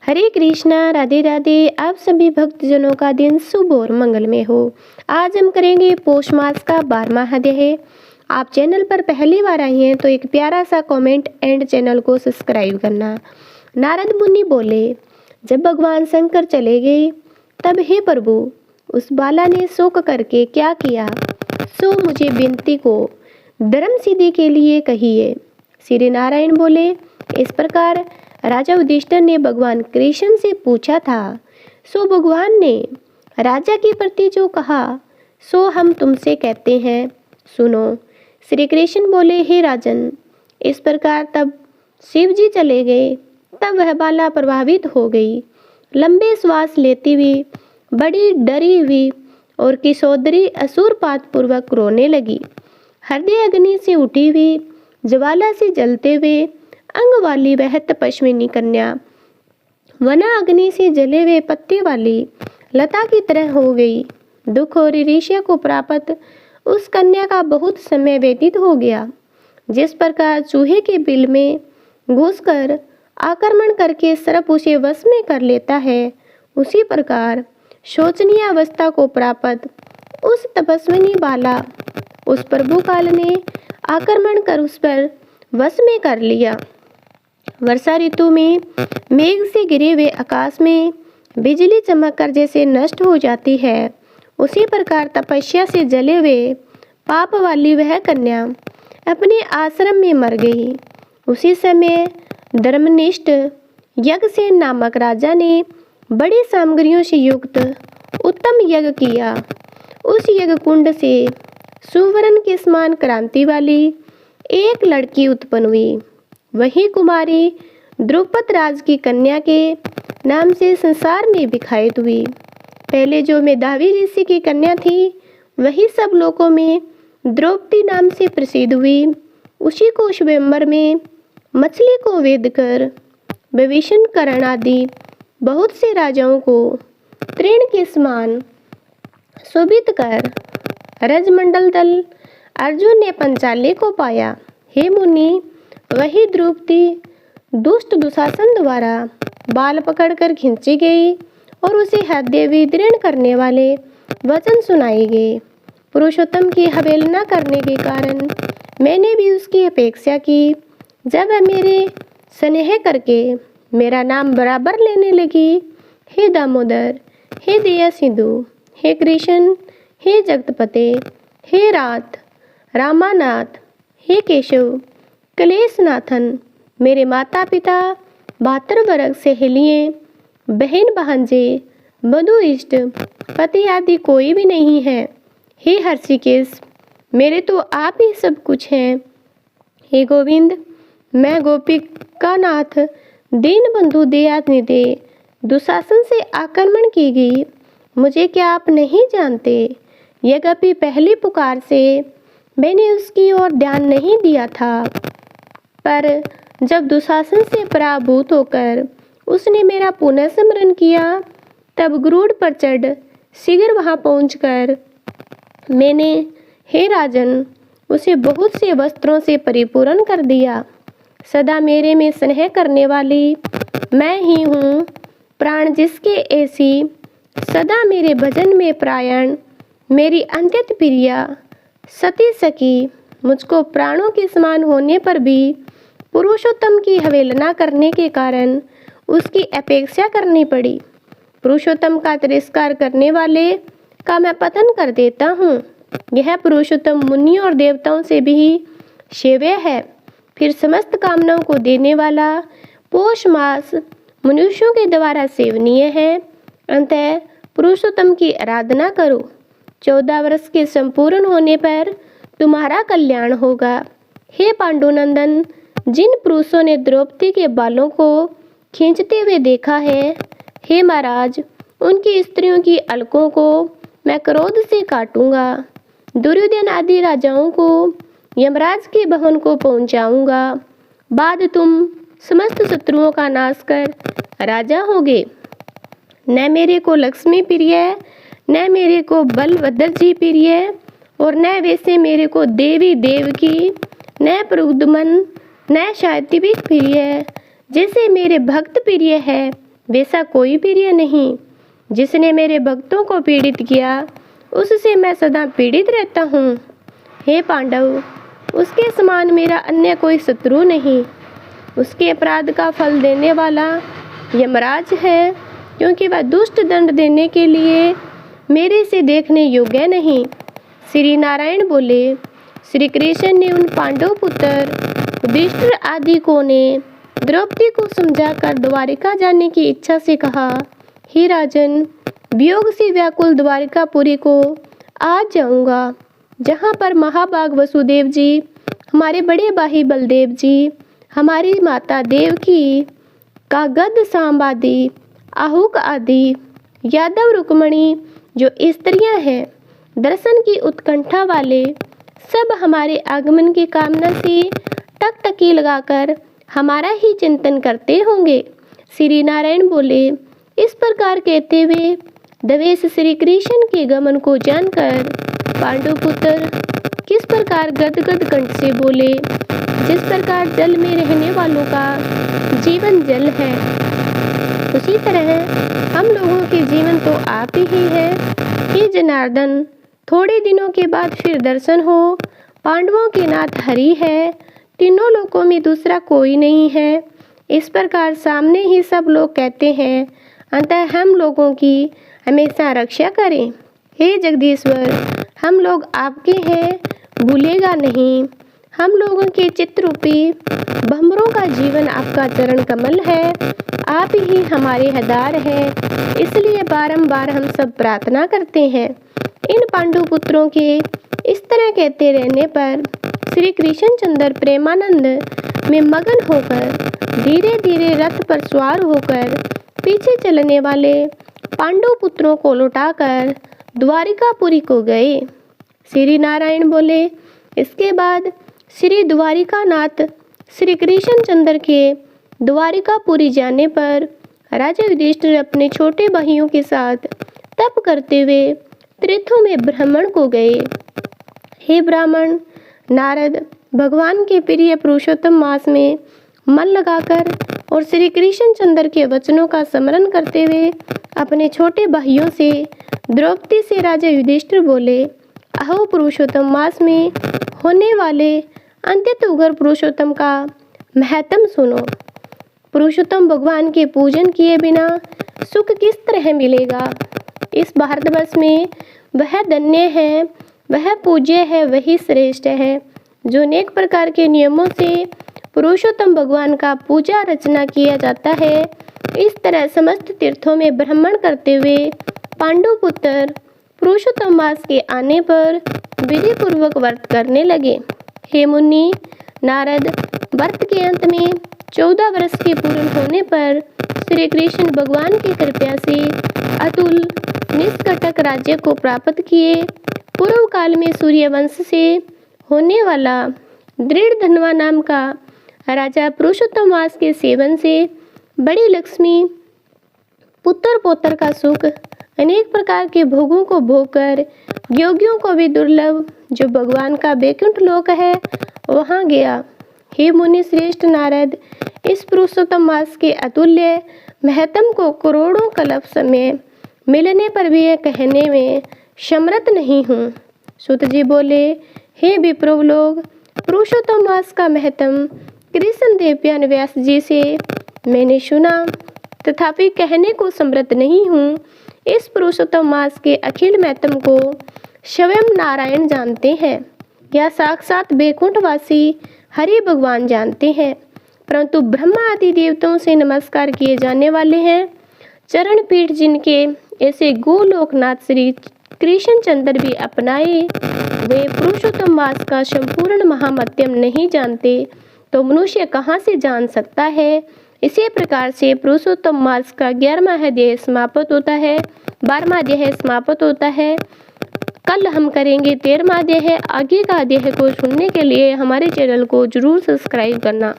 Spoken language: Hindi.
हरे कृष्णा, राधे राधे। आप सभी भक्तजनों का दिन शुभ और मंगलमय हो। आज हम करेंगे पौष मास का 12वां अध्याय। आप चैनल पर पहली बार आई हैं तो एक प्यारा सा कमेंट एंड चैनल को सब्सक्राइब करना। नारद मुनि बोले, जब भगवान शंकर चले गए तब हे प्रभु, उस बाला ने शोक करके क्या किया, सो मुझे विनती को धर्म सिद्धि के लिए कहिए। श्री नारायण बोले, इस प्रकार राजा युधिष्ठिर ने भगवान कृष्ण से पूछा था, सो भगवान ने राजा के प्रति जो कहा सो हम तुमसे कहते हैं, सुनो। श्री कृष्ण बोले, हे राजन, इस प्रकार तब शिव जी चले गए तब वह बाला प्रभावित हो गई। लंबे श्वास लेती हुई, बड़ी डरी हुई और किशोरी असुरपात पूर्वक रोने लगी। हृदय अग्नि से उठी हुई, ज्वाला से जलते हुए अंग वाली वह तपस्विनी कन्या वना अग्नि से जले हुए पत्ते वाली लता की तरह हो गई। दुख और ईर्ष्या को प्राप्त उस कन्या का बहुत समय व्यतीत हो गया। जिस प्रकार चूहे के बिल में घुसकर आक्रमण करके सर्प उसे वश में कर लेता है, उसी प्रकार शोचनीय अवस्था को प्राप्त उस तपस्विनी बाला उस प्रभु काल ने आक्रमण कर उस पर वश में कर लिया। वर्षा ऋतु में मेघ से गिरे हुए आकाश में बिजली चमककर जैसे नष्ट हो जाती है, उसी प्रकार तपस्या से जले हुए पाप वाली वह कन्या अपने आश्रम में मर गई। उसी समय धर्मनिष्ठ यज्ञसेन नामक राजा ने बड़ी सामग्रियों से युक्त उत्तम यज्ञ किया। उस यज्ञ कुंड से सुवर्ण के समान क्रांति वाली एक लड़की उत्पन्न हुई। वही कुमारी द्रुपद राज की कन्या के नाम से संसार में विख्यात हुई। पहले जो मेधावी ऋषि की कन्या थी, वही सब लोकों में द्रौपदी नाम से प्रसिद्ध हुई। उसी को स्वयंवर में मछली को वेद कर विभीषण कर्ण आदि बहुत से राजाओं को तृण के समान शोभित कर रजमंडल दल अर्जुन ने पंचाले को पाया। हे मुनि, वही द्रौपदी दुष्ट दुशासन द्वारा बाल पकड़कर खींची गई और उसे हृदय विदीर्ण करने वाले वचन सुनाए गए। पुरुषोत्तम की अवहेलना करने के कारण मैंने भी उसकी अपेक्षा की। जब वह मेरे स्नेह करके मेरा नाम बराबर लेने लगी, हे दामोदर, हे दया सिंधु, हे कृष्ण, हे जगतपते, हे रात रामानाथ, हे केशव, कलेशनाथन, मेरे माता पिता, भातृवर्ग, सहेलियाँ, बहन भांजे, बंधु इष्ट, पति आदि कोई भी नहीं है। हे हर्षिकेश, मेरे तो आप ही सब कुछ हैं। हे गोविंद, मैं गोपिका नाथ, दीन बंधु दयानिधे, दुशासन से आक्रमण की गई, मुझे क्या आप नहीं जानते? यद्यपि पहली पुकार से मैंने उसकी ओर ध्यान नहीं दिया था, पर जब दुशासन से पराभूत होकर उसने मेरा पुनः स्मरण किया, तब गरुड़ पर चढ़ शीघ्र वहां पहुंचकर मैंने, हे राजन, उसे बहुत से वस्त्रों से परिपूर्ण कर दिया। सदा मेरे में स्नेह करने वाली मैं ही हूँ, प्राण जिसके ऐसी, सदा मेरे भजन में प्रायण, मेरी अत्यंत प्रिया सती सखी, मुझको प्राणों के समान होने पर भी पुरुषोत्तम की अवहेलना करने के कारण उसकी अपेक्षा करनी पड़ी। पुरुषोत्तम का तिरस्कार करने वाले का मैं पतन कर देता हूँ। यह पुरुषोत्तम मुनियों और देवताओं से भी सेव्य है। फिर समस्त कामनाओं को देने वाला पौष मास मनुष्यों के द्वारा सेवनीय है। अतः पुरुषोत्तम की आराधना करो। 14 वर्ष के संपूर्ण होने पर तुम्हारा कल्याण होगा। हे पांडुनंदन, जिन पुरुषों ने द्रौपदी के बालों को खींचते हुए देखा है, हे महाराज, उनकी स्त्रियों की अलकों को मैं क्रोध से काटूंगा। दुर्योधन आदि राजाओं को यमराज के भवन को पहुंचाऊंगा। बाद तुम समस्त शत्रुओं का नाश कर राजा होगे। न मेरे को लक्ष्मी प्रिय, न मेरे को बलभद्र जी प्रिय, और न वैसे मेरे को देवी देवकी, न प्रद्युम्न, न सात्विक प्रिय। जैसे मेरे भक्त प्रिय है, वैसा कोई प्रिय नहीं। जिसने मेरे भक्तों को पीड़ित किया उससे मैं सदा पीड़ित रहता हूँ। हे पांडव, उसके समान मेरा अन्य कोई शत्रु नहीं। उसके अपराध का फल देने वाला यमराज है, क्योंकि वह दुष्ट दंड देने के लिए मेरे से देखने योग्य नहीं। श्री नारायण बोले, श्री कृष्ण ने उन पांडव पुत्र युधिष्ठिर आदि को ने द्रौपदी को समझाकर द्वारिका जाने की इच्छा से कहा, हे राजन, वियोग से व्याकुल द्वारिकापुरी को आज जाऊंगा, जहाँ पर महाभाग वसुदेव जी, हमारे बड़े भाई बलदेव जी, हमारी माता देवकी का गद सांब आदि, आहुक आदि, यादव रुक्मणी जो स्त्रियां हैं, दर्शन की उत्कंठा वाले सब हमारे आगमन की कामना से टकटकी लगाकर हमारा ही चिंतन करते होंगे। श्री नारायण बोले, इस प्रकार कहते हुए देवेश श्री कृष्ण के गमन को जानकर पांडुपुत्र किस प्रकार गदगद कंठ से बोले, जिस प्रकार जल में रहने वालों का जीवन जल है, उसी तरह हम लोगों के जीवन तो आप ही है। हे जनार्दन, थोड़े दिनों के बाद फिर दर्शन हो। पांडवों के नाथ हरि है, तीनों लोकों में दूसरा कोई नहीं है। इस प्रकार सामने ही सब लोग कहते हैं, अतः हम लोगों की हमेशा रक्षा करें। हे जगदीश्वर, हम लोग आपके हैं, भूलेगा नहीं। हम लोगों के चित्तरूपी भंवरों का जीवन आपका चरण कमल है, आप ही हमारे हदार हैं, इसलिए बारंबार हम सब प्रार्थना करते हैं। इन पांडु पुत्रों के इस तरह कहते रहने पर श्री कृष्णचंद्र प्रेमानंद में मगन होकर धीरे धीरे रथ पर सवार होकर पीछे चलने वाले पांडु पुत्रों को लौटाकर द्वारिकापुरी को गए। श्री नारायण बोले, इसके बाद श्री द्वारिकानाथ श्री कृष्णचंद्र के द्वारिकापुरी जाने पर राजा युधिष्ठिर अपने छोटे भाइयों के साथ तप करते हुए तीर्थों में भ्रमण को गए। हे ब्राह्मण, नारद भगवान के प्रिय पुरुषोत्तम मास में मन लगाकर और श्री कृष्णचंद्र के वचनों का स्मरण करते हुए अपने छोटे भाइयों से द्रौपदी से राजा युधिष्ठिर बोले, अहो पुरुषोत्तम मास में होने वाले अंत्यत उग्र पुरुषोत्तम का महत्म सुनो। पुरुषोत्तम भगवान के पूजन किए बिना सुख किस तरह मिलेगा। इस भारतवर्ष में वह धन्य है, वह पूज्य है, वही श्रेष्ठ है जो अनेक प्रकार के नियमों से पुरुषोत्तम भगवान का पूजा अर्चना किया जाता है। इस तरह समस्त तीर्थों में भ्रमण करते हुए पांडु पुत्र पुरुषोत्तम मास के आने पर विधि पूर्वक व्रत करने लगे। हे मुनि नारद, व्रत के अंत में 14 वर्ष के पूर्ण होने पर श्री कृष्ण भगवान की कृपा से अतुल निष्कटक राज्य को प्राप्त किए। पूर्व काल में सूर्यवंश से होने वाला दृढ़ धनवा नाम का राजा पुरुषोत्तम मास के सेवन से बड़ी लक्ष्मी, पुत्र पौत्र का सुख, अनेक प्रकार के भोगों को भोगकर योगियों को भी दुर्लभ जो भगवान का वैकुंठ लोक है वहाँ गया। हे मुनि श्रेष्ठ नारद, इस पुरुषोत्तम मास के अतुल्य महत्म को करोड़ों कल्प समय मिलने पर भी यह कहने में समर्थ नहीं हूँ। सूत जी बोले, हे विप्रो लोग, पुरुषोत्तम मास का महत्म कृष्ण देवयान व्यास जी से मैंने सुना, तथापि कहने को समर्थ नहीं हूँ। इस पुरुषोत्तम मास के अखिल महत्म को स्वयं नारायण जानते हैं या साक्षात वैकुंठवासी हरि भगवान जानते हैं, परंतु ब्रह्मा आदि देवताओं से नमस्कार किए जाने वाले हैं। चरण पीठ जिनके ऐसे गोलोकनाथ श्री कृष्णचंद्र भी अपनाए, वे पुरुषोत्तम मास का संपूर्ण महामत्यम नहीं जानते तो मनुष्य कहाँ से जान सकता है। इसी प्रकार से पुरुषोत्तम मास का 11वां अध्याय समाप्त होता है, 12वां अध्याय समाप्त होता है। कल हम करेंगे 13वां अध्याय। आगे का अध्याय को सुनने के लिए हमारे चैनल को जरूर सब्सक्राइब करना।